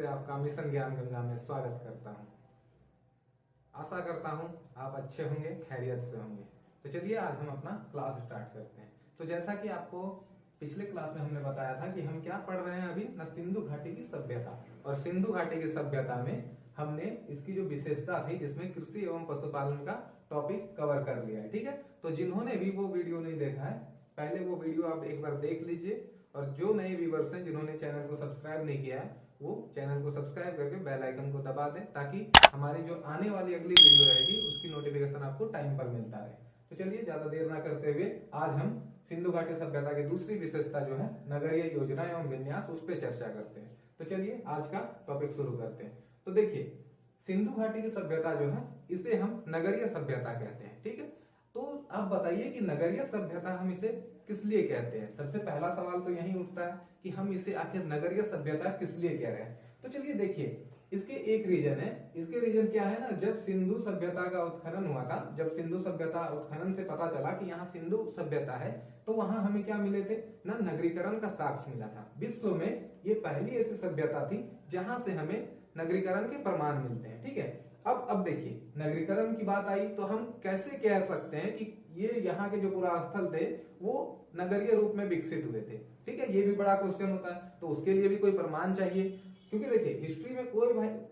से आपका मिशन ज्ञान गंगा में स्वागत करता हूं। आशा करता हूं आप अच्छे होंगे, खैरियत से होंगे। तो चलिए आज हम अपना क्लास स्टार्ट करते हैं। तो जैसा कि आपको पिछले क्लास में हमने बताया था कि हम क्या पढ़ रहे हैं अभी न सिंधु घाटी की सभ्यता, और सिंधु घाटी की सभ्यता में हमने इसकी जो विशेषता थी जिसमें कृषि एवं पशुपालन का टॉपिक कवर कर लिया है। ठीक है, तो जिन्होंने भी वो वीडियो नहीं देखा है पहले वो वीडियो आप एक बार देख लीजिए, और जो नए व्यूवर्स हैं जिन्होंने चैनल को सब्सक्राइब नहीं किया है वो चैनल को सब्सक्राइब करके बेल आइकन को दबा दें ताकि हमारी जो आने वाली अगली वीडियो रहेगी उसकी नोटिफिकेशन आपको टाइम पर मिलता रहे। तो चलिए ज्यादा देर ना करते हुए आज हम सिंधु घाटी सभ्यता की दूसरी विशेषता जो है नगरीय योजना एवं विन्यास उस पर चर्चा करते हैं। तो चलिए आज का टॉपिक शुरू करते हैं। तो देखिए सिंधु घाटी की सभ्यता जो है इसे हम नगरीय सभ्यता कहते हैं। ठीक है, तो आप बताइए कि नगरीय सभ्यता हम इसे किस लिए कहते हैं। सबसे पहला सवाल तो यही उठता है कि हम इसे आखिर नगरीय सभ्यता किस लिए कह रहे हैं। तो चलिए देखिए इसके एक रीजन है। इसके रीजन क्या है ना, जब सिंधु सभ्यता का उत्खनन हुआ था, जब सिंधु सभ्यता उत्खनन से पता चला कि यहाँ सिंधु सभ्यता है, तो वहां हमें क्या मिले थे ना, नगरीकरण का साक्ष्य मिला था। विश्व में ये पहली ऐसी सभ्यता थी जहां से हमें नगरीकरण के प्रमाण मिलते हैं। ठीक है, अब देखिए नगरीकरण की बात आई तो हम कैसे कह सकते हैं कि ये यहाँ के जो पुरास्थल थे वो नगरीय रूप में विकसित हुए थे। ठीक है, ये भी बड़ा क्वेश्चन होता है, तो उसके लिए भी कोई प्रमाण चाहिए। क्योंकि देखिए हिस्ट्री में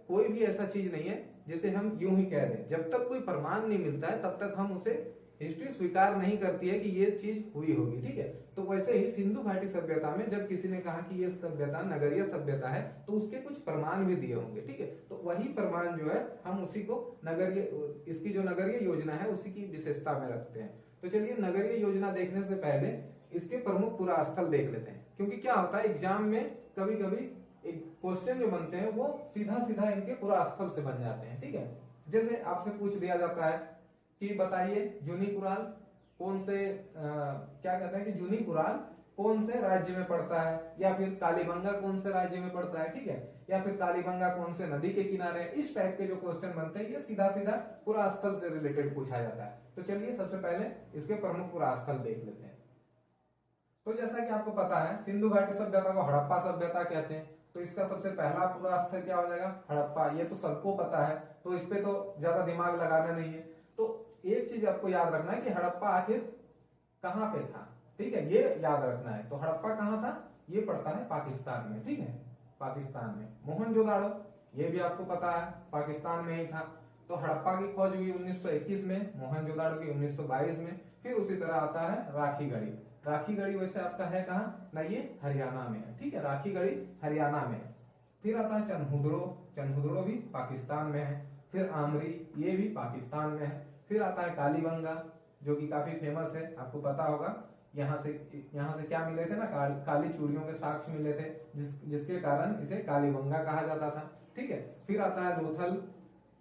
कोई भी ऐसा चीज नहीं है जिसे हम यूं ही कह दें। जब तक कोई प्रमाण नहीं मिलता है तब तक हम उसे हिस्ट्री स्वीकार नहीं करती है कि ये चीज हुई होगी। ठीक है, तो वैसे ही सिंधु घाटी सभ्यता में जब किसी ने कहा कि ये सभ्यता नगरीय सभ्यता है तो उसके कुछ प्रमाण भी दिए होंगे। ठीक है, तो वही प्रमाण जो है हम उसी को नगरीय, इसकी जो नगरीय योजना है उसी की विशेषता में रखते हैं। तो चलिए नगरीय योजना देखने से पहले इसके प्रमुख पुरास्थल देख लेते हैं, क्योंकि क्या होता है एग्जाम में कभी कभी एक क्वेश्चन जो बनते हैं वो सीधा सीधा इनके पुरास्थल से बन जाते हैं। ठीक है, जैसे आपसे पूछ दिया जाता है कि बताइए जूनी कुराल कौन से क्या कहते हैं कि जूनी कुराल कौन से राज्य में पड़ता है, या फिर कालीबंगा कौन से राज्य में पड़ता है। ठीक है, या फिर कालीबंगा कौन से नदी के किनारे है। इस टाइप के जो क्वेश्चन बनते हैं ये सीधा सीधा पुरास्थल से रिलेटेड पूछा जाता है। तो चलिए सबसे पहले इसके प्रमुख पुरास्थल देख लेते हैं। तो जैसा कि आपको पता है सिंधु घाटी सभ्यता को हड़प्पा सभ्यता कहते हैं, तो इसका सबसे पहला पुरास्थल क्या हो जाएगा, हड़प्पा। ये तो सबको पता है तो इस पे तो ज्यादा दिमाग लगाना नहीं है। तो एक चीज आपको याद रखना है कि हड़प्पा आखिर कहाँ पे था। ठीक है, ये याद रखना है। तो हड़प्पा कहाँ था, ये पड़ता है पाकिस्तान में। ठीक है, पाकिस्तान में। मोहनजोदाड़ो ये भी आपको पता है पाकिस्तान में ही था। तो हड़प्पा की खोज हुई 1921 में, मोहनजोदाड़ो की 1922 में। फिर उसी तरह आता है राखीगढ़ी। राखीगढ़ी वैसे आपका है कहाँ ना, ये हरियाणा में है। ठीक है, राखीगढ़ी हरियाणा में है। फिर आता है चनहुदड़ो, चनहुदड़ो भी पाकिस्तान में है। फिर आमरी ये भी पाकिस्तान में है। फिर आता है कालीबंगा जो कि काफी फेमस है, आपको पता होगा। यहाँ से क्या मिले थे ना, काली चूड़ियों के साक्ष्य मिले थे जिसके कारण इसे कालीबंगा कहा जाता था। ठीक है, फिर आता है लोथल,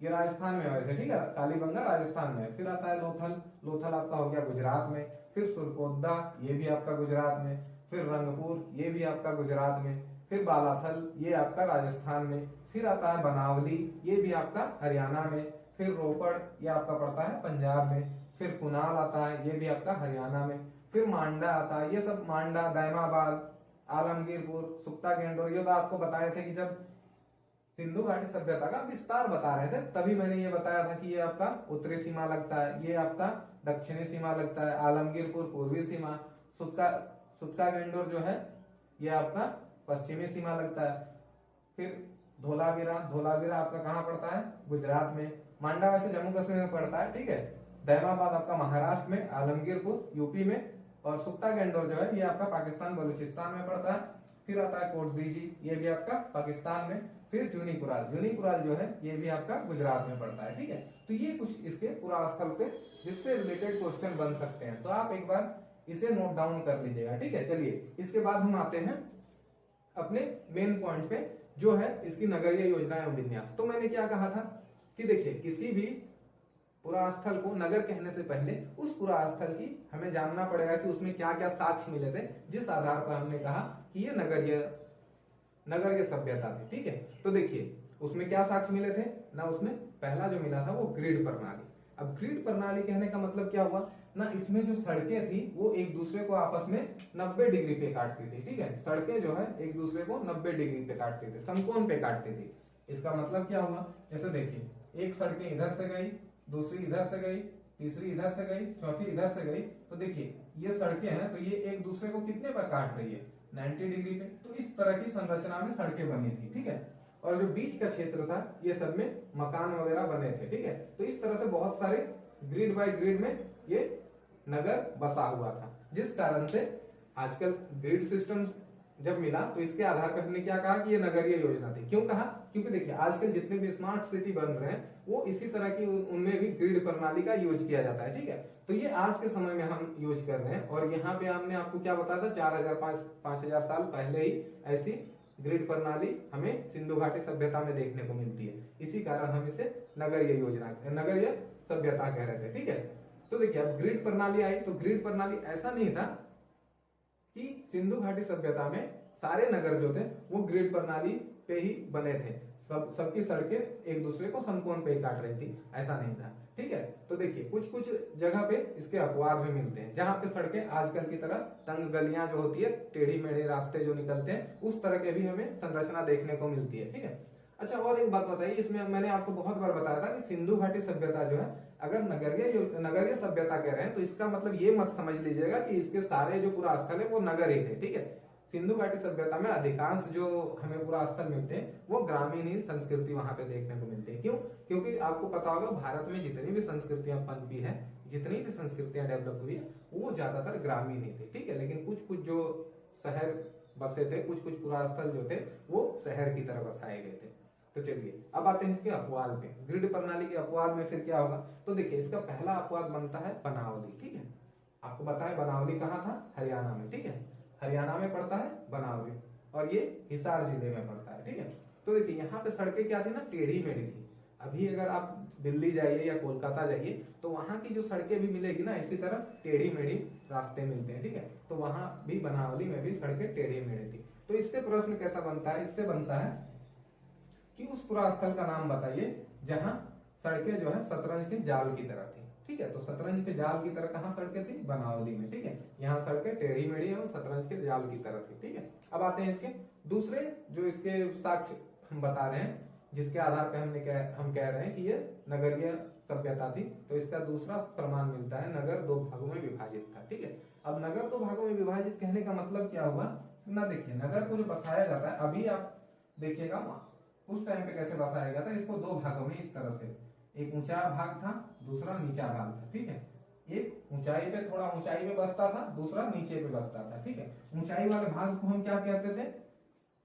ये राजस्थान में वैसे। ठीक है, कालीबंगा राजस्थान में। फिर आता है लोथल, लोथल आपका हो गया गुजरात में। फिर सुरकोदा ये भी आपका गुजरात में। फिर रंगपुर ये भी आपका गुजरात में। फिर बालाथल ये आपका राजस्थान में। फिर आता है बनावली ये भी आपका हरियाणा में। फिर रोपड़ ये आपका पड़ता है पंजाब में। फिर कुनाल आता है ये भी आपका हरियाणा में। फिर मांडा आता है, ये सब मांडा, दैमाबाद, आलमगीरपुर, सुक्ता गेंडोर, ये तो आपको बताए थे कि जब सिंधु घाटी सभ्यता का विस्तार बता रहे थे तभी मैंने ये बताया था कि ये आपका उत्तरी सीमा लगता है, ये आपका दक्षिणी सीमा लगता है, आलमगीरपुर पूर्वी सीमा, सुक्ता गेंडोर जो है ये आपका पश्चिमी सीमा लगता है। फिर धोलावीरा आपका कहाँ पड़ता है, गुजरात में। मांडा वैसे जम्मू कश्मीर में पड़ता है। ठीक है, दैमाबाद आपका महाराष्ट्र में, आलमगीरपुर यूपी में, और सुक्ता गेंडोर जो है ये आपका पाकिस्तान बलूचिस्तान में पड़ता है। फिर आता है कोटदीजी ये भी आपका पाकिस्तान में। फिर जूनी कुराल जो है ये भी आपका गुजरात में पड़ता है। ठीक है, तो ये कुछ इसके पुरास्थल थे जिससे रिलेटेड क्वेश्चन बन सकते हैं, तो आप एक बार इसे नोट डाउन कर लीजिएगा। ठीक है, चलिए इसके बाद हम आते हैं अपने मेन पॉइंट पे जो है इसकी नगरीय योजना एवं विन्यास। तो मैंने क्या कहा था कि देखिए किसी भी पुरास्थल को नगर कहने से पहले उस पुरास्थल की हमें जानना पड़ेगा कि उसमें क्या क्या साक्ष्य मिले थे, जिस आधार पर हमने कहा कि ये नगरीय सभ्यता थी। ठीक है, तो देखिए उसमें क्या साक्ष्य मिले थे ना, उसमें पहला जो मिला था वो ग्रिड प्रणाली। अब ग्रिड प्रणाली कहने का मतलब क्या हुआ ना, इसमें जो सड़कें थी वो एक दूसरे को आपस में 90 डिग्री पे काटती थी। ठीक है, सड़कें जो है एक दूसरे को 90 डिग्री पे काटती थी, समकोण पे काटती थी। इसका मतलब क्या हुआ, जैसे देखिए एक सड़कें इधर से गई, दूसरी इधर से गई, तीसरी इधर से गई, चौथी इधर से गई, तो देखिए ये सड़कें हैं तो ये एक दूसरे को कितने पर काट रही है, 90 डिग्री पे। तो इस तरह की संरचना में सड़कें बनी थी। ठीक है, और जो बीच का क्षेत्र था ये सब में मकान वगैरह बने थे। ठीक है, तो इस तरह से बहुत सारे ग्रिड बाय ग्रिड में ये नगर बसा हुआ था, जिस कारण से आजकल ग्रिड सिस्टम जब मिला तो इसके आधार पर हमने क्या कहा कि ये नगरीय योजना थी। क्यों कहा, क्योंकि देखिए आजकल जितने भी स्मार्ट सिटी बन रहे हैं वो इसी तरह की उनमें भी ग्रिड प्रणाली का यूज किया जाता है। ठीक है, तो ये आज के समय में हम यूज कर रहे हैं। और यहाँ पे हमने आपको क्या बताया था, 4000-5000 साल पहले ही ऐसी ग्रिड प्रणाली हमें सिंधु घाटी सभ्यता में देखने को मिलती है। इसी कारण हम इसे नगरीय योजना, नगरीय सभ्यता कह रहे थे। ठीक है, तो देखिए अब ग्रिड प्रणाली आई तो ग्रिड प्रणाली ऐसा नहीं था कि सिंधु घाटी सभ्यता में सारे नगर जो थे वो ग्रिड प्रणाली पे ही बने थे, सबकी सड़कें एक दूसरे को समकोण पे ही काट रही थी, ऐसा नहीं था। ठीक है, तो देखिए कुछ कुछ जगह पे इसके अपवाद भी मिलते हैं, जहां पे सड़कें आजकल की तरह तंग गलियां जो होती है, टेढ़ी मेढ़े रास्ते जो निकलते हैं, उस तरह के भी हमें संरचना देखने को मिलती है। ठीक है, अच्छा और एक बात बताइए, इसमें मैंने आपको बहुत बार बताया था कि सिंधु घाटी सभ्यता जो है अगर नगरीय सभ्यता कह रहे हैं तो इसका मतलब ये मत समझ लीजिएगा कि इसके सारे जो पूरा स्थल है वो नगर ही थे। ठीक है, सिंधु घाटी सभ्यता में अधिकांश जो हमें पूरा स्थल मिलते हैं वो ग्रामीण ही संस्कृति वहां पे देखने को मिलती है। क्यों, क्योंकि आपको पता होगा भारत में जितनी भी संस्कृतियां पनपी है, जितनी भी संस्कृतियां डेवलप हुई है वो ज्यादातर ग्रामीण ही थे। ठीक है, लेकिन कुछ कुछ जो शहर बसे थे, कुछ कुछ पूरा स्थल जो थे वो शहर की तरह बसाए गए थे। तो चलिए अब आते हैं इसके अपवाद पे, ग्रिड प्रणाली के अपवाद में फिर क्या होगा। तो देखिए इसका पहला अपवाद बनता है बनावली। ठीक है, आपको पता है बनावली कहाँ था, हरियाणा में। ठीक है, हरियाणा में पड़ता है बनावली और ये हिसार जिले में पड़ता है। ठीक है, तो देखिए यहाँ पे सड़कें क्या थी ना, टेढ़ी मेढ़ी थी। अभी अगर आप दिल्ली जाइए या कोलकाता जाइए तो वहां की जो सड़कें भी मिलेगी ना, इसी तरह टेढ़ी मेढ़ी रास्ते मिलते हैं। ठीक है, तो वहां भी बनावली में भी सड़कें टेढ़ी मेढ़ी थी। तो इससे प्रश्न कैसा बनता है, इससे बनता है कि उस पूरा स्थल का नाम बताइए जहां सड़कें जो है शतरंज के जाल की तरह थी। ठीक है, तो शतरंज के जाल की तरह कहां सड़कें थी, बनावली में। ठीक है, यहाँ सड़कें टेढ़ी मेढ़ी एवं शतरंज के जाल की तरह थी। ठीक है, अब आते हैं इसके दूसरे जो इसके साक्ष्य हम बता रहे हैं, जिसके आधार पे हम कह रहे हैं कि ये नगरीय सभ्यता थी। तो इसका दूसरा प्रमाण मिलता है, नगर 2 भागों में विभाजित था। ठीक है, अब नगर 2 भागों में विभाजित कहने का मतलब क्या हुआ ना, देखिए नगर को जो बसाया जाता है, अभी आप देखिएगा उस टाइम पे कैसे बसाया गया था, इसको 2 भागों में इस तरह से, एक ऊंचा भाग था, दूसरा नीचा भाग था। ठीक है, एक ऊंचाई पे, थोड़ा ऊंचाई पे बसता था, दूसरा नीचे पे बसता था। ठीक है, ऊंचाई वाले भाग को हम क्या कहते थे,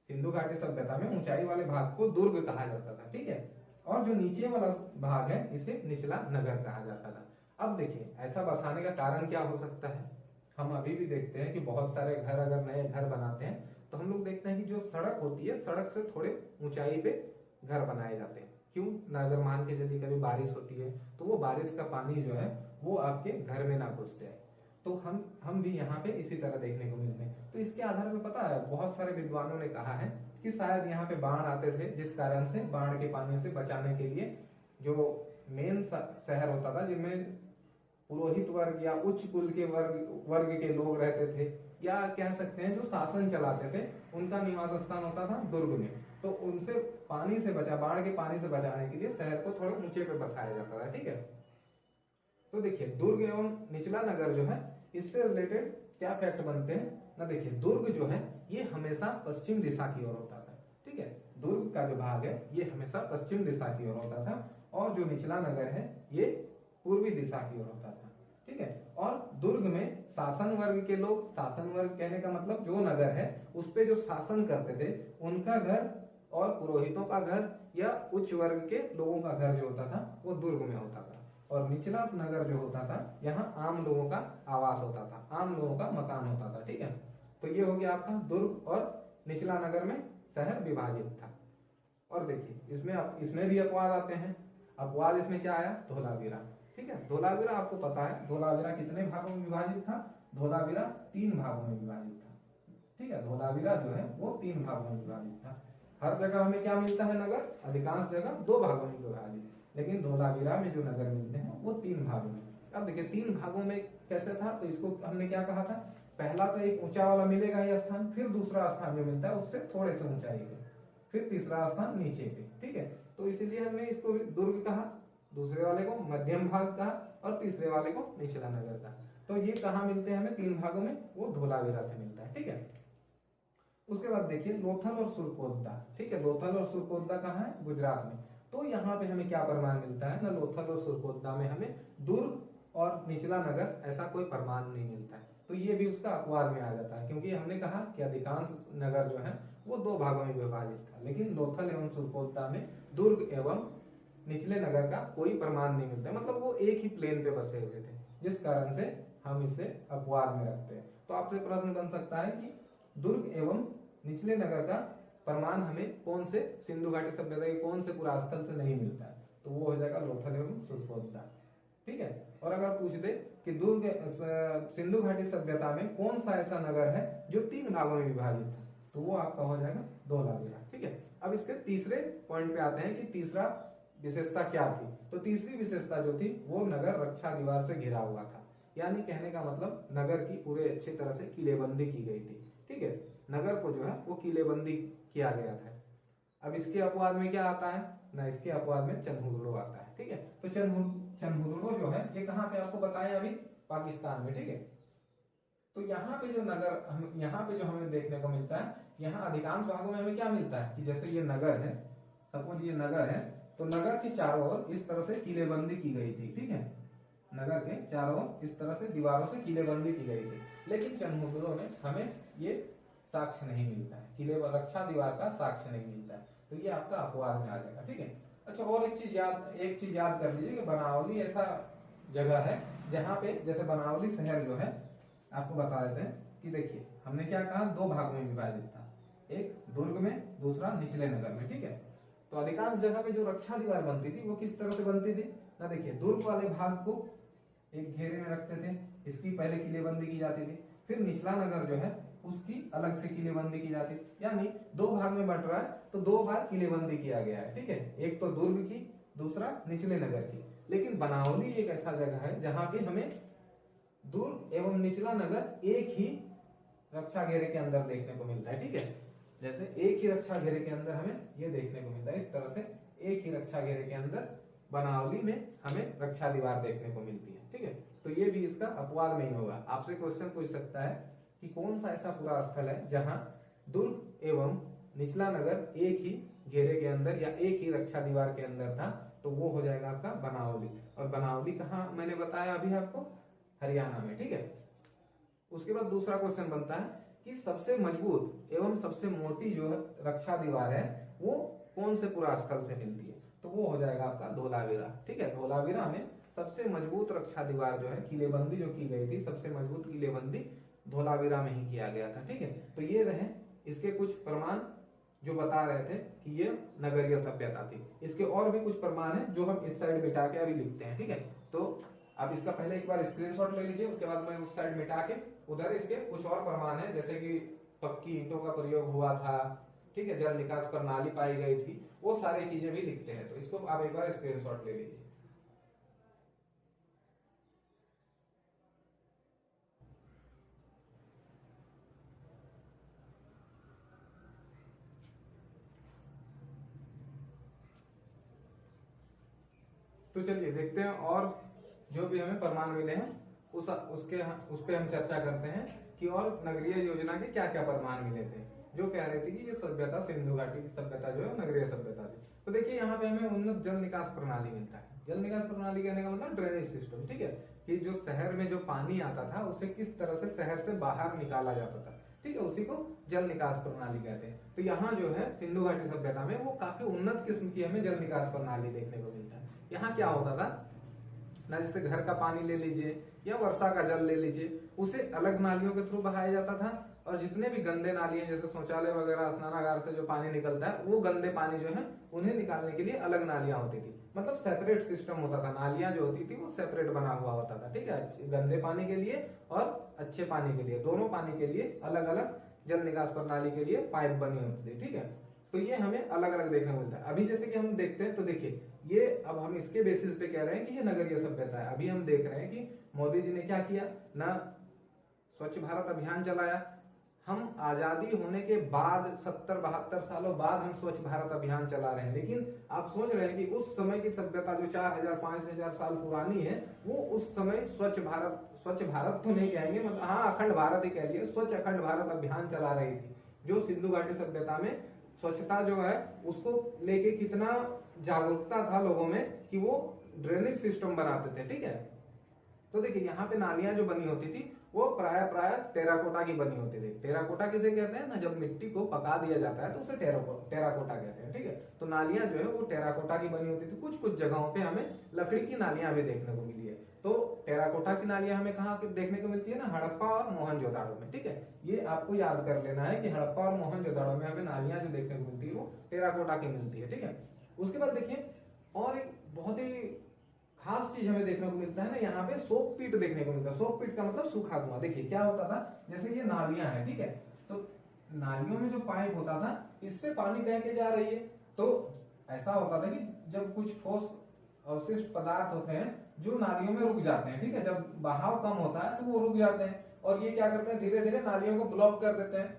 सिंधु घाटी सभ्यता में ऊंचाई वाले भाग को दुर्ग कहा जाता था। ठीक है, और जो नीचे वाला भाग है इसे निचला नगर कहा जाता था। अब देखिए ऐसा बसाने का कारण क्या हो सकता है, हम अभी भी देखते हैं कि बहुत सारे घर, अगर नए घर बनाते हैं तो हम लोग देखते हैं कि जो सड़क होती है, सड़क से थोड़े ऊंचाई पे घर बनाए जाते हैं। क्यों ना, अगर मान के चलिए कभी बारिश होती है तो वो बारिश का पानी जो है वो आपके घर में ना घुस जाए। तो हम भी यहाँ पे इसी तरह देखने को मिलते हैं। तो इसके आधार पे पता है बहुत सारे विद्वानों ने कहा है कि शायद यहाँ पे बाढ़ आते थे, जिस कारण से बाढ़ के पानी से बचाने के लिए जो मेन शहर होता था, जिनमें पुरोहित वर्ग या उच्च कुल के वर्ग के लोग रहते थे, या कह सकते हैं जो शासन चलाते थे, उनका निवास स्थान होता था दुर्ग में। तो उनसे पानी से बचा, बाढ़ के पानी से बचाने के लिए शहर को थोड़े ऊंचे पे बसाया जाता था। ठीक है, तो देखिए दुर्ग एवं निचला नगर जो है इससे रिलेटेड क्या फैक्ट बनते हैं ना, देखिए दुर्ग जो है ये हमेशा पश्चिम दिशा की ओर होता था। ठीक है, दुर्ग का जो भाग है ये हमेशा पश्चिम दिशा की ओर होता था, और जो निचला नगर है ये पूर्वी दिशा की ओर होता था। ठीक है, और दुर्ग में शासन वर्ग के लोग, शासन वर्ग कहने का मतलब जो नगर है उस पे जो शासन करते थे उनका घर, और पुरोहितों का घर या उच्च वर्ग के लोगों का घर जो होता था वो दुर्ग में होता था। और निचला नगर जो होता था यहाँ आम लोगों का आवास होता था, आम लोगों का मकान होता था। ठीक है, तो ये हो गया आपका दुर्ग और निचला नगर में शहर विभाजित था। और देखिए इसमें भी अपवाद आते हैं। अपवाद इसमें क्या आया, धोलावीरा। ठीक है, धोलावीरा आपको पता है धोलावीरा कितने भागों में विभाजित था, धोलावीरा 3 भागों में विभाजित था। ठीक है, धोलावीरा जो है वो 3 भागों में विभाजित था। हर जगह हमें क्या मिलता है नगर, अधिकांश जगह 2 भागों में विभाजित। लेकिन धोलावीरा में जो नगर मिलते हैं वो 3 भागों में। अब देखिए 3 भागों में कैसे था, तो इसको हमने क्या कहा था, पहला तो एक ऊंचा वाला मिलेगा ही स्थान, फिर दूसरा स्थान जो मिलता है उससे थोड़े से ऊंचाई पे, फिर तीसरा स्थान नीचे पे, ठीक है। तो इसीलिए हमने इसको दुर्ग कहा, दूसरे वाले को मध्यम भाग कहा और तीसरे वाले को निचला नगर कहा। तो ये कहाँ मिलते हैं हमें 3 भागों में, वो धोलावीरा से मिलता है, ठीक है। उसके बाद देखिए लोथल और सुरकोतदा, ठीक है। लोथल और सुरकोतदा कहाँ है, गुजरात में। तो यहाँ पे हमें क्या प्रमाण मिलता है ना, लोथल और सुरकोतदा में हमें दुर्ग और निचला नगर ऐसा कोई प्रमाण नहीं मिलता है। तो ये भी उसका अपवाद में आ जाता है, क्योंकि हमने कहा कि अधिकांश नगर जो है वो 2 भागों में विभाजित था, लेकिन लोथल एवं सुरकोतदा में दुर्ग एवं निचले नगर का कोई प्रमाण नहीं मिलता, मतलब वो एक ही प्लेन पे बसे हुए थे, जिस कारण से हम इसे अपवाद में रखते हैं। तो आपसे प्रश्न बन सकता है कि दुर्ग एवं निचले नगर का प्रमाण हमें कौन से सिंधु घाटी सभ्यता के कौन से पुरास्थल से नहीं मिलता है, तो वो हो जाएगा लोथल एवं सुरकोतदा, ठीक है। और अगर पूछ दे कि दुर्ग सिंधु घाटी सभ्यता में कौन सा ऐसा नगर है जो 3 भागों में विभाजित था, तो वो आपका हो जाएगा धोलावीरा, ठीक है। अब इसके तीसरे पॉइंट पे आते हैं कि तीसरा विशेषता क्या थी। तो तीसरी विशेषता जो थी वो नगर रक्षा दीवार से घिरा हुआ था, यानी कहने का मतलब नगर की पूरे अच्छी तरह से किलेबंदी की गई थी, ठीक है। नगर को जो है वो किलेबंदी किया गया था। अब इसके अपवाद में क्या आता है ना, इसके अपवाद में चनहुदड़ो आता है, ठीक है। तो चनहुदड़ो जो है ये कहाँ पे आपको बताएं, अभी पाकिस्तान में, ठीक है। तो यहाँ पे जो नगर यहाँ पे जो हमें देखने को मिलता है, यहाँ अधिकांश भागों में हमें क्या मिलता है कि जैसे ये नगर है, सपोज ये नगर है, तो नगर के चारों ओर इस तरह से किलेबंदी की गई थी, ठीक है। नगर के चारों ओर इस तरह से दीवारों से किलेबंदी की गई थी, लेकिन चनहुदड़ो में हमें ये साक्ष्य नहीं मिलता है, किले रक्षा दीवार का साक्ष्य नहीं मिलता है, तो ये आपका अपवाद में आ जाएगा, ठीक है। अच्छा, और एक चीज याद कर लीजिए कि बनावली ऐसा जगह है जहाँ पे, जैसे बनावली शहर जो है, आपको बता देते हैं कि देखिए हमने क्या कहा, 2 भागों में विभाजित था, एक दुर्ग में, दूसरा निचले नगर में, ठीक है। तो अधिकांश जगह पे जो रक्षा दीवार बनती थी वो किस तरह से बनती थी ना, देखिए दुर्ग वाले भाग को एक घेरे में रखते थे, इसकी पहले किलेबंदी की जाती थी, फिर निचला नगर जो है उसकी अलग से किलेबंदी की जाती, यानी 2 भाग में बंट रहा है तो 2 बार किलेबंदी किया गया है, ठीक है। एक तो दुर्ग की, दूसरा निचले नगर की। लेकिन बनावली एक ऐसा जगह है जहां पे हमें दुर्ग एवं निचला नगर एक ही रक्षा घेरे के अंदर देखने को मिलता है, ठीक है। जैसे एक ही रक्षा घेरे के अंदर हमें ये देखने को मिलता है, इस तरह से एक ही रक्षा घेरे के अंदर बनावली में हमें रक्षा दीवार देखने को मिलती है, ठीक है। तो ये भी इसका अपवाद नहीं होगा। आपसे क्वेश्चन पूछ सकता है कि कौन सा ऐसा पूरा स्थल है जहां दुर्ग एवं निचला नगर एक ही घेरे के अंदर या एक ही रक्षा दीवार के अंदर था, तो वो हो जाएगा आपका बनावली। और बनावली कहाँ मैंने बताया अभी आपको, हरियाणा में, ठीक है। उसके बाद दूसरा क्वेश्चन बनता है कि सबसे मजबूत एवं सबसे मोटी जो रक्षा दीवार है वो कौन से पूरा स्थल से मिलती है, तो वो हो जाएगा आपका धोलावीरा, ठीक है। धोलावीरा में सबसे मजबूत रक्षा दीवार जो है, किलेबंदी जो की गई थी, सबसे मजबूत किलेबंदी धोलावीरा में ही किया गया था, ठीक है। तो ये रहे इसके कुछ प्रमाण जो बता रहे थे कि ये नगरीय सभ्यता थी। इसके और भी कुछ प्रमाण है जो हम इस साइड मिटा के अभी लिखते हैं, ठीक है। तो आप इसका पहले एक बार स्क्रीनशॉट ले लीजिए, उसके बाद मैं उस साइड मिटा के उधर इसके कुछ और प्रमाण है, जैसे कि पक्की ईंटों का प्रयोग हुआ था, ठीक है, जल निकास प्रणाली पाई गई थी, वो सारी चीजें भी लिखते हैं। तो इसको आप एक बार स्क्रीनशॉट ले लीजिए। तो चलिए देखते हैं और जो भी हमें प्रमाण मिले हैं उस पे हम चर्चा करते हैं कि और नगरीय योजना के क्या क्या प्रमाण मिले थे जो कह रही थी कि ये सभ्यता सिंधु घाटी की सभ्यता जो है नगरीय सभ्यता थी। तो देखिए यहाँ पे हमें उन्नत जल निकास प्रणाली मिलता है। जल निकास प्रणाली कहने का मतलब ड्रेनेज सिस्टम, ठीक है, कि जो शहर में जो पानी आता था उसे किस तरह से शहर से बाहर निकाला जाता था, ठीक है, उसी को जल निकास प्रणाली कहते हैं। तो यहाँ जो है सिंधु घाटी सभ्यता में वो काफी उन्नत किस्म की हमें जल निकास प्रणाली देखने को मिलता है। यहाँ क्या होता था ना, जैसे घर का पानी ले लीजिए या वर्षा का जल ले लीजिए, उसे अलग नालियों के थ्रू बहाया जाता था, और जितने भी गंदे नाली हैं जैसे शौचालय वगैरह स्नानागार से जो पानी निकलता है वो गंदे पानी जो है उन्हें निकालने के लिए अलग नालियां होती थी, मतलब सेपरेट सिस्टम होता था। नालियां जो होती थी वो सेपरेट बना हुआ होता था, ठीक है, गंदे पानी के लिए और अच्छे पानी के लिए, दोनों पानी के लिए अलग अलग जल निकास प्रणाली के लिए पाइप बनी होती थी, ठीक है। तो ये हमें अलग अलग देखने को मिलता है। अभी जैसे कि हम देखते हैं तो देखिए ये अब हम इसके बेसिस पे कह रहे हैं कि ये नगरीय सभ्यता है। अभी हम देख रहे हैं कि मोदी जी ने क्या किया ना, स्वच्छ भारत अभियान चलाया। हम आजादी होने के बाद 70-72 सालों बाद हम स्वच्छ भारत अभियान चला रहे हैं, लेकिन आप सोच रहे हैं कि उस समय की सभ्यता जो 4000-5000 साल पुरानी है, वो उस समय स्वच्छ भारत तो नहीं कहेंगे, मतलब हाँ अखंड भारत ही कह लिए, स्वच्छ अखंड भारत अभियान चला रही थी, जो सिंधु घाटी सभ्यता में स्वच्छता जो है उसको लेके कितना जागरूकता था लोगों में कि वो ड्रेनेज सिस्टम बनाते थे। ठीक है, तो देखिए यहाँ पे नालियां जो बनी होती थी वो प्राय टेराकोटा की बनी होती थी। टेराकोटा किसे कहते हैं ना, जब मिट्टी को पका दिया जाता है तो उसे टेराकोटा कहते हैं। ठीक है, तो नालियां जो है वो टेराकोटा की बनी होती थी। कुछ कुछ जगहों पे हमें लकड़ी की नालियां भी देखने को मिली है। तो टेराकोटा की नालियां हमें कहाँ देखने को मिलती है ना, हड़प्पा और मोहनजोदाड़ो में। ठीक है, ये आपको याद कर लेना है कि हड़प्पा और मोहनजोदाड़ो में हमें नालियां जो देखने को मिलती है वो टेराकोटा की मिलती है। ठीक है, उसके बाद देखिए और एक बहुत ही खास चीज हमें देखने को मिलता है ना, यहाँ पे सोक पीट देखने को मिलता है। सोक पीट का मतलब सूखा कुआं। देखिए क्या होता था, जैसे ये नालियां है, ठीक है, तो नालियों में जो पाइप होता था इससे पानी बह के जा रही है, तो ऐसा होता था कि जब कुछ ठोस अवशिष्ट पदार्थ होते हैं जो नालियों में रुक जाते हैं, ठीक है, जब बहाव कम होता है तो वो रुक जाते हैं, और ये क्या करते हैं, धीरे धीरे नालियों को ब्लॉक कर देते हैं।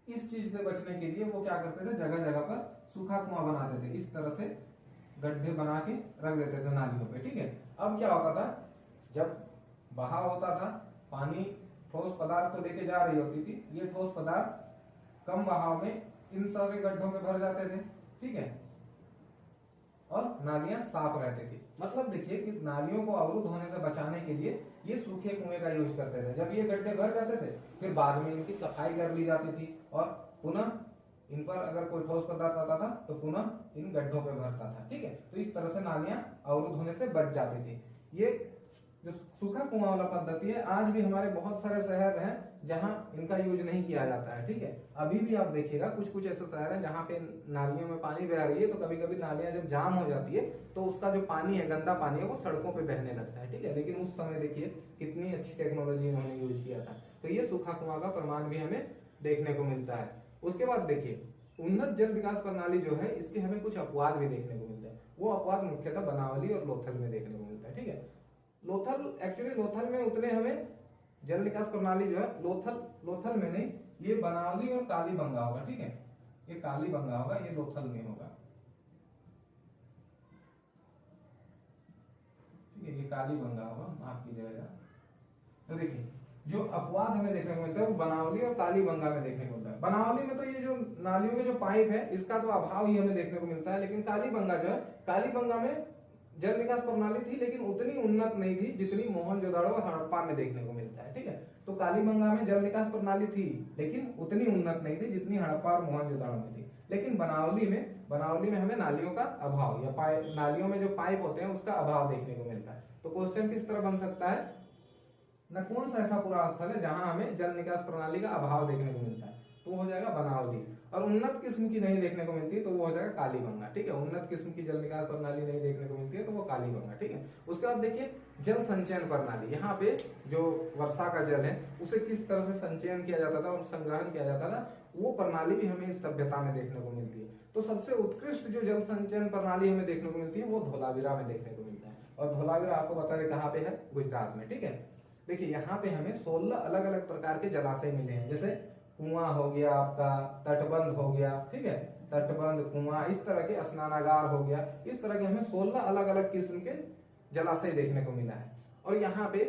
इस चीज से बचने के लिए वो क्या करते थे, जगह जगह पर सूखा कुआं बनाते थे, इस तरह से गड्ढे बना के रख देते थे नालियों पे। ठीक है, अब क्या होता था, जब बहाव होता था, पानी ठोस पदार्थ को लेके जा रही होती थी, ये ठोस पदार्थ कम बहाव में इन सारे गड्ढों में भर जाते थे। ठीक है, और नालियां साफ रहती थी। मतलब देखिए कि नालियों को अवरुद्ध होने से बचाने के लिए ये सूखे कुएं का यूज करते थे। जब ये गड्ढे भर जाते थे फिर बाद में इनकी सफाई कर ली जाती थी, और पुनः इन पर अगर कोई ठोस पदार्थ आता था तो पुनः इन गड्ढों पे भरता था। ठीक है, तो इस तरह से नालियां अवरुद्ध होने से बच जाती थी। ये जो सूखा कुआं वाला पद्धति है, आज भी हमारे बहुत सारे शहर हैं जहां इनका यूज नहीं किया जाता है। ठीक है, अभी भी आप देखिएगा कुछ कुछ ऐसे शहर हैं जहां पे नालियों में पानी बह रही है, तो कभी कभी नालियां जब जाम हो जाती है तो उसका जो पानी है, गंदा पानी है, वो सड़कों पे बहने लगता है। ठीक है, लेकिन उस समय देखिए कितनी अच्छी टेक्नोलॉजी इन्होंने यूज किया था। तो ये सूखा कुआं का प्रमाण भी हमें देखने को मिलता है। उसके बाद देखिए उन्नत जल विकास प्रणाली जो है, इसके हमें कुछ अपवाद भी देखने को मिलते हैं। वो अपवाद मुख्यतः बनावली और लोथल में देखने को मिलता है। ठीक है, लोथल में उतने हमें जल निकास प्रणाली जो है लोथल में नहीं, ये बनावली और कालीबंगा होगा। ठीक है, ये कालीबंगा होगा, ये लोथल में होगा। ठीक है, ये कालीबंगा होगा, माफ कीजिएगा। तो देखिए जो अपवाद हमें देखने को मिलता है वो बनावली और कालीबंगा में देखने को मिलता है। बनावली में तो ये जो नालियों के जो पाइप है इसका तो अभाव ही हमें देखने को मिलता है, लेकिन कालीबंगा जो है, कालीबंगा में जल निकास प्रणाली थी लेकिन उतनी उन्नत नहीं थी जितनी मोहनजोदाड़ो और हड़प्पा में देखने को मिलता है। ठीक है, तो कालीबंगा में जल निकास प्रणाली थी लेकिन उतनी उन्नत नहीं थी जितनी हड़प्पा और मोहनजोदाड़ो में थी। लेकिन बनावली में हमें नालियों का अभाव या नालियों में जो पाइप होते हैं उसका अभाव देखने को मिलता है। तो क्वेश्चन किस तरह बन सकता है न, कौन सा ऐसा पूरा स्थल है जहां हमें जल निकास प्रणाली का अभाव देखने को मिलता है, तो हो जाएगा बनावली। और उन्नत किस्म की नहीं देखने को मिलती है तो वो हो जाएगा कालीबंगा। ठीक है, उन्नत किस्म की जल निकास प्रणाली नहीं देखने को मिलती है तो वो कालीबंगा। ठीक है, उसके बाद देखिए जल संचयन प्रणाली, यहाँ पे जो वर्षा का जल है उसे किस तरह से संचयन किया जाता था और संग्रहण किया जाता था, वो प्रणाली भी हमें इस सभ्यता में देखने को मिलती है। तो सबसे उत्कृष्ट जो जल संचयन प्रणाली हमें देखने को मिलती है वो धोलावीरा में देखने को मिलता है। और धोलावीरा आपको बता दें कहाँ पे है, गुजरात में। ठीक है, देखिए यहाँ पे हमें 16 अलग अलग प्रकार के जलाशय मिले हैं, जैसे कुआं हो गया, आपका तटबंध हो गया। ठीक है, तटबंध, कुआं, इस तरह के स्नानागार हो गया, इस तरह के हमें 16 अलग अलग किस्म के जलाशय देखने को मिला है। और यहाँ पे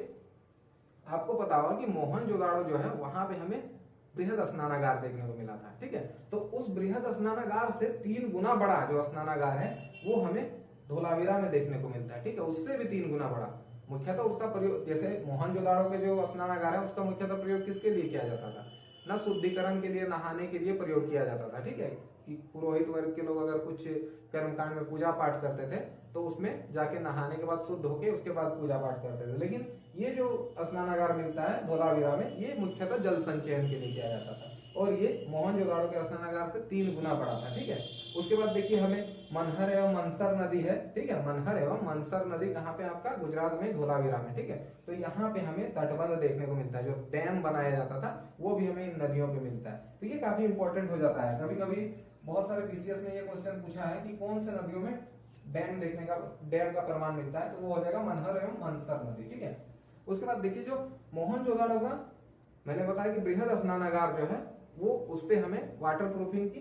आपको पता होगा कि मोहनजोदाड़ो जो है वहां पे हमें बृहद स्नानागार देखने को मिला था। ठीक है, तो उस बृहद स्नानागार से 3 गुना बड़ा जो स्नानागार है वो हमें धोलावीरा में देखने को मिलता है। ठीक है, उससे भी 3 गुना बड़ा। मुख्यतः उसका प्रयोग, जैसे मोहनजोदाड़ो के जो स्नानागार है उसका मुख्यतः प्रयोग किसके लिए किया जाता था, न शुद्धिकरण के लिए, नहाने के लिए प्रयोग किया जाता था। ठीक है, कि पुरोहित वर्ग के लोग अगर कुछ कर्मकांड में पूजा पाठ करते थे तो उसमें जाके नहाने के बाद शुद्ध होके उसके बाद पूजा पाठ करते थे। लेकिन ये जो स्नानागार मिलता है धोलावीरा में, ये मुख्यतः जल संचयन के लिए किया जाता था, और ये मोहनजोदाड़ो के स्नानागार से 3 गुना बड़ा था। ठीक है, उसके बाद देखिए हमें मनहर एवं मनसर नदी है। ठीक है, मनहर एवं मनसर नदी कहाँ पे, आपका गुजरात में, धोलावीरा में। ठीक है, तो यहाँ पे हमें तटबंध देखने को मिलता है, जो डैम बनाया जाता था वो भी हमें इन नदियों पे मिलता है। तो ये काफी इंपॉर्टेंट हो जाता है। कभी कभी बहुत सारे पीसीएस में ये क्वेश्चन पूछा है कि कौन से नदियों में डैम का प्रमाण मिलता है, तो वो हो जाएगा मनहर एवं मनसर नदी। ठीक है, उसके बाद देखिए जो मोहनजोदड़ो का मैंने बताया कि बृहद स्नानागार जो है वो उस पे हमें वाटर प्रूफिंग की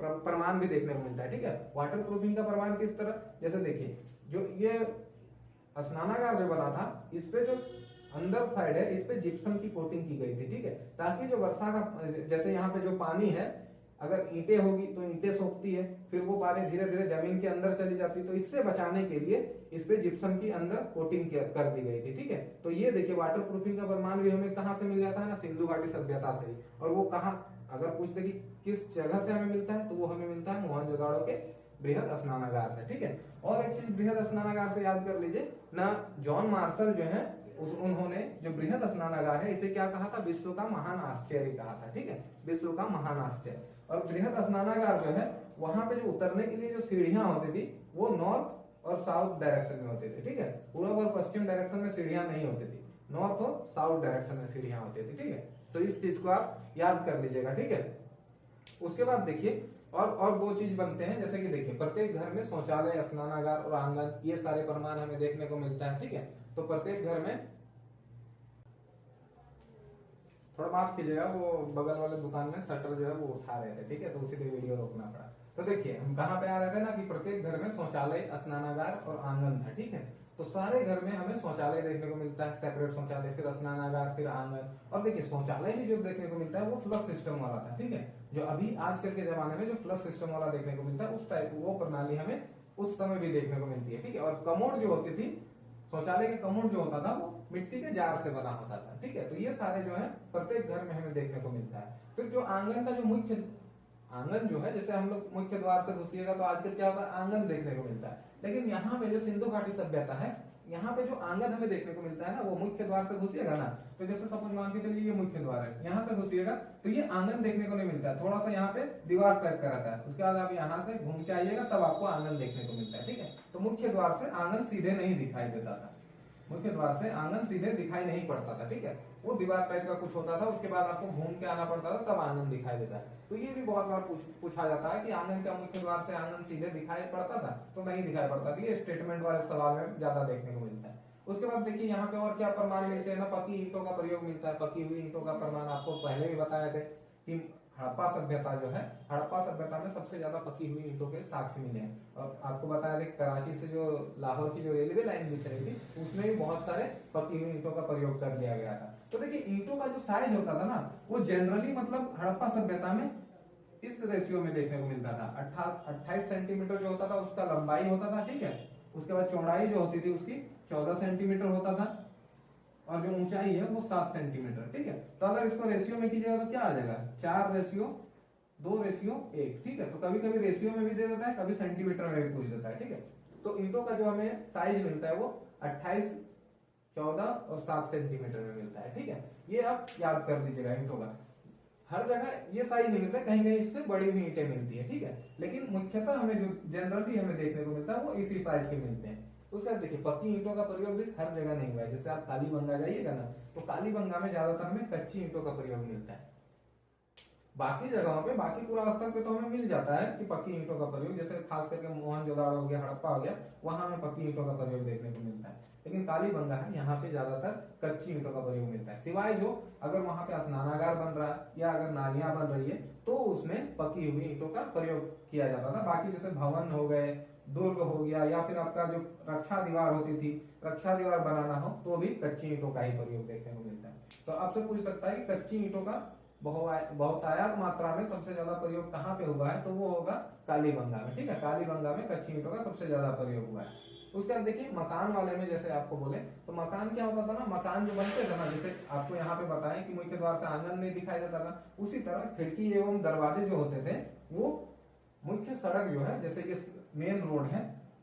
प्रमाण भी देखने को मिलता है। ठीक है, वाटर प्रूफिंग का प्रमाण किस तरह, जैसे देखिए जो ये स्नानागार जो बना था इस पे जो अंदर साइड है इस पे जिप्सम की कोटिंग की गई थी। ठीक है, ताकि जो वर्षा का जैसे यहाँ पे जो पानी है अगर ईंटें होगी तो ईंटें सोखती है, फिर वो पानी धीरे धीरे जमीन के अंदर चली जाती है, तो इससे बचाने के लिए इस पे जिप्सम की अंदर कोटिंग कर दी गई थी। ठीक है, तो ये देखिए वाटर प्रूफिंग का प्रमाण भी हमें कहाँ से मिल जाता है ना, सिंधु घाटी सभ्यता से ही। और वो कहाँ, अगर पूछ दे कि किस जगह से हमें मिलता है, तो वो हमें मिलता है मोहनजोदड़ो के बृहद स्नानागार से। ठीक है, और एक चीज बृहद स्नानागार से याद कर लीजिए ना, जॉन मार्शल जो है उन्होंने जो बृहद स्नानागार है इसे क्या कहा था, विश्व का महान आश्चर्य कहा था। ठीक है, विश्व का महान आश्चर्य। और बृहद स्नानागार जो है वहां पे जो उतरने के लिए जो सीढ़ियां होती थी वो नॉर्थ और साउथ डायरेक्शन में होती थी। ठीक है, पूर्व और पश्चिम डायरेक्शन में सीढ़ियां नहीं होती थी, नॉर्थ और साउथ डायरेक्शन में सीढ़ियां होती थी। ठीक है, तो इस चीज को आप याद कर लीजिएगा। ठीक है, उसके बाद देखिए और दो चीज बनते हैं, जैसे कि देखिए प्रत्येक घर में शौचालय, स्नानागार और आंगन, ये सारे प्रमाण हमें देखने को मिलता है। ठीक है, तो प्रत्येक घर में, थोड़ा माफ कीजिएगा वो बगल वाले दुकान में शटर जो है वो उठा रहे थे। ठीक है, तो उसी लिए वीडियो रोकना पड़ा। तो देखिए हम कहाँ पे आ रहे थे ना कि प्रत्येक घर में शौचालय, स्नानागार और आंगन था। ठीक है, तो सारे घर में हमें शौचालय देखने को मिलता है, सेपरेट शौचालय, फिर स्नानागार, फिर आंगन। और देखिए शौचालय भी जो देखने को मिलता है वो फ्लश सिस्टम वाला था। ठीक है, जो अभी आजकल के जमाने में जो फ्लश सिस्टम वाला देखने को मिलता है उस टाइप वो प्रणाली हमें उस समय भी देखने को मिलती है। ठीक है, और कमोड जो होती थी, शौचालय के कमोड जो होता था वो मिट्टी के जार से बना होता था। ठीक है, तो ये सारे जो है प्रत्येक घर में हमें देखने को मिलता है। फिर जो आंगन का जो मुख्य आंगन जो है, जैसे हम लोग मुख्य द्वार से घुसिएगा तो आजकल क्या होता है, आंगन देखने को मिलता है। लेकिन यहाँ पे जो सिंधु घाटी सभ्यता है, यहाँ पे जो आंगन हमें देखने को मिलता है ना, वो मुख्य द्वार से घुसिएगा ना, तो जैसे सपोज मान के चलिए ये मुख्य द्वार है, यहाँ से घुसिएगा तो ये आंगन देखने को नहीं मिलता है, थोड़ा सा यहाँ पे दीवार टाइप का रहता है। उसके बाद आप यहाँ से घूम के आइएगा तब आपको आंगन देखने को मिलता है। ठीक है, तो मुख्य द्वार से आंगन सीधे नहीं दिखाई देता था, मुख्य द्वार से आंगन सीधे दिखाई नहीं पड़ता था। ठीक है, वो दीवार टाइप का कुछ होता था, उसके बाद आपको घूम के आना पड़ता था तब आंगन दिखाई देता है। तो ये भी बहुत बार पूछा जाता है कि आंगन का मुख्य द्वार से आंगन सीधे दिखाई पड़ता था, तो नहीं दिखाई पड़ता था। ये स्टेटमेंट वाले सवाल में ज्यादा देखने को मिलता है। उसके बाद देखिए यहाँ पे और क्या प्रमाण मिलते हैं ना, पकी ईंटों का प्रयोग मिलता है। पकी हुई ईंटों का प्रमाण आपको पहले भी बताए थे कि हड़प्पा सभ्यता जो है, हड़प्पा सभ्यता में सबसे ज्यादा पकी हुई ईंटों के साक्ष्य मिले हैं। और आपको बताया था कराची से जो लाहौर की जो रेलवे लाइन बिछ रही थी उसमें भी बहुत सारे पकी हुई ईंटों का प्रयोग कर लिया गया था। तो देखिए ईंटों का जो साइज होता था ना वो जनरली मतलब हड़प्पा सभ्यता में इस रेशियो में देखने को मिलता था। 28 सेंटीमीटर जो होता था उसका लंबाई होता था। ठीक है, उसके बाद चौड़ाई जो होती थी उसकी 14 सेंटीमीटर होता था, और जो ऊंचाई है वो 7 सेंटीमीटर। ठीक है, तो अगर इसको रेशियो में कीजिएगा तो क्या आ जाएगा, 4:2:1। ठीक है, तो कभी कभी रेशियो में भी दे देता है, कभी सेंटीमीटर में भी पूछ देता है। ठीक है, तो ईंटों का जो हमें साइज मिलता है वो 28, 14 और 7 सेंटीमीटर में मिलता है। ठीक है, ये आप याद कर लीजिएगा। ईंटों का हर जगह ये साइज नहीं मिलता, कहीं कहीं इससे बड़ी भी ईंटें मिलती है। ठीक है, लेकिन मुख्यतः हमें जो जनरली हमें देखने को मिलता है वो इसी साइज के मिलते हैं। उसका देखिए पक्की ईंटों का प्रयोग भी हर जगह नहीं हुआ है। जैसे आप कालीबंगा जाइएगा ना तो कालीबंगा में ज्यादातर हमें कच्ची ईंटों का प्रयोग मिलता है। बाकी जगहों पे, बाकी पूरा स्तर पे तो हमें मिल जाता है कि पक्की ईंटों का प्रयोग, जैसे खास करके मोहनजोदड़ो हो गया, हड़प्पा हो गया, वहां हमें पक्की ईंटों का प्रयोग देखने को मिलता है। लेकिन कालीबंगा है, यहाँ पे ज्यादातर कच्ची ईंटों का प्रयोग मिलता है। सिवाय जो अगर वहां पे स्नानागार बन रहा है या अगर नालियां बन रही है तो उसमें पकी हुई ईंटों का प्रयोग किया जाता था। बाकी जैसे भवन हो गए, दुर्ग हो गया, या फिर आपका जो रक्षा दीवार होती थी, रक्षा दीवार बनाना हो तो भी कच्ची ईंटों का ही प्रयोग देखने को मिलता है। तो आपसे पूछ सकता है कि कच्ची ईंटों का बहुतायत मात्रा में सबसे ज्यादा प्रयोग कहाँ पे हुआ है, तो वो होगा कालीबंगा में। ठीक है, कालीबंगा में कच्ची ईंटों का सबसे ज्यादा प्रयोग हुआ है। उसके बाद देखिए मकान वाले में जैसे आपको बोले तो मकान क्या होता था ना, मकान जो बनते थे ना, जैसे आपको यहाँ पे बताएं कि मुख्य द्वार से आंगन नहीं दिखाई देता था, उसी तरह खिड़की एवं दरवाजे जो होते थे वो मुख्य सड़क जो है, जैसे कि मेन रोड है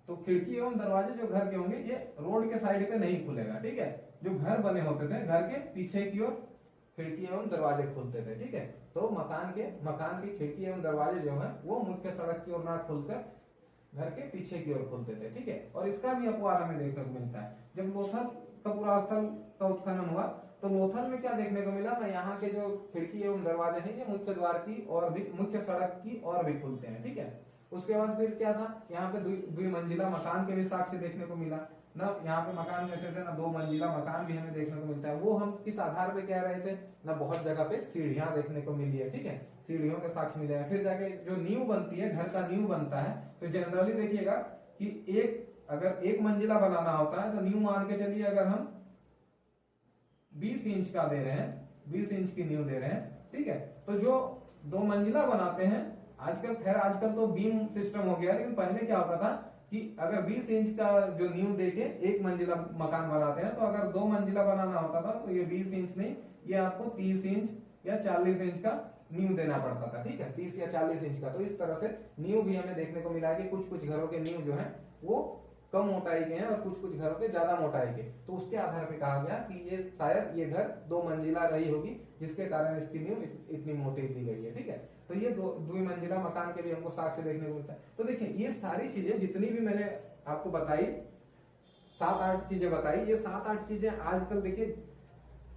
तो खिड़की एवं दरवाजे जो घर के होंगे ये रोड के साइड पे नहीं खुलेगा। ठीक है, जो घर बने होते थे घर के पीछे की ओर खिड़की एवं दरवाजे खुलते थे। ठीक है, तो मकान की खिड़की एवं दरवाजे जो है वो मुख्य सड़क की ओर ना खुलकर घर के पीछे की ओर खुलते थे। ठीक है, और इसका भी अपवाद हमें देखने को मिलता है। जब लोथल का पूरा स्थल का उत्खनन हुआ तो लोथल में क्या देखने को मिला ना, यहाँ के जो खिड़की एवं दरवाजे हैं ये मुख्य द्वार की और भी, मुख्य सड़क की और भी खुलते हैं। ठीक है, उसके बाद फिर क्या था, यहाँ पे द्विमंजिला मकान के भी साक्ष्य देखने को मिला ना। यहाँ पे मकान कैसे थे ना, 2 मंजिला मकान भी हमें देखने को मिलता है। वो हम किस आधार पे कह रहे थे ना, बहुत जगह पे सीढ़ियां देखने को मिली है, ठीक है, सीढ़ियों के साक्ष्य मिले हैं। फिर जाके जो नींव बनती है, घर का नींव बनता है, तो जनरली देखिएगा कि अगर 1 मंजिला बनाना होता है तो नींव मान के चलिए अगर हम 20 इंच का दे रहे हैं, 20 इंच की नींव दे रहे हैं, ठीक है। तो जो 2 मंजिला बनाते हैं आजकल तो बीम सिस्टम हो गया, लेकिन पहले क्या होता था कि अगर 20 इंच का जो नींव देके 1 मंजिला मकान बनाते हैं, तो अगर 2 मंजिला बनाना होता था तो ये 20 इंच नहीं, ये आपको 30 इंच या 40 इंच का नींव देना पड़ता था, ठीक है, 30 या 40 इंच का। तो इस तरह से नींव भी हमें देखने को मिला है कि कुछ कुछ घरों के नींव जो है वो कम मोटाई के हैं और कुछ कुछ घरों के ज्यादा मोटाई के। तो उसके आधार पे कहा गया कि ये शायद ये घर 2 मंजिला रही होगी, जिसके कारण इसकी नींव इतनी मोटी दी गई है, ठीक है। तो ये 2 मंजिला मकान के भी हमको साक्ष्य देखने को मिलता है। तो देखिए ये सारी चीजें जितनी भी मैंने आपको बताई, 7-8 चीजें बताई, ये 7-8 चीजें आजकल देखिए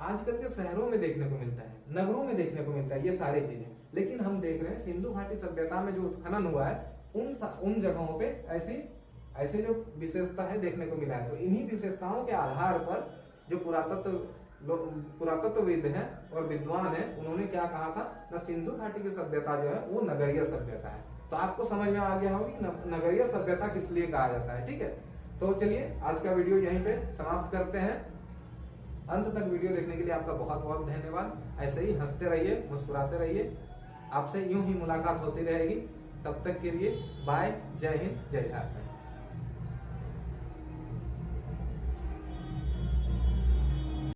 आजकल के शहरों में देखने को मिलता है, नगरों में देखने को मिलता है ये सारी चीजें। लेकिन हम देख रहे हैं सिंधु घाटी सभ्यता में जो उत्खनन हुआ है उन जगहों पे ऐसे जो विशेषता है देखने को मिला है। तो इन्हीं विशेषताओं के आधार पर जो पुरातत्वविद हैं और विद्वान हैं, उन्होंने क्या कहा था ना, सिंधु घाटी की सभ्यता जो है वो नगरीय सभ्यता है। तो आपको समझ में आ गया होगी नगरीय सभ्यता किस लिए कहा जाता है, ठीक है। तो चलिए आज का वीडियो यहीं पे समाप्त करते हैं। अंत तक वीडियो देखने के लिए आपका बहुत बहुत धन्यवाद। ऐसे ही हंसते रहिए, मुस्कुराते रहिए, आपसे यूं ही मुलाकात होती रहेगी। तब तक के लिए बाय, जय हिंद, जय झारखंड।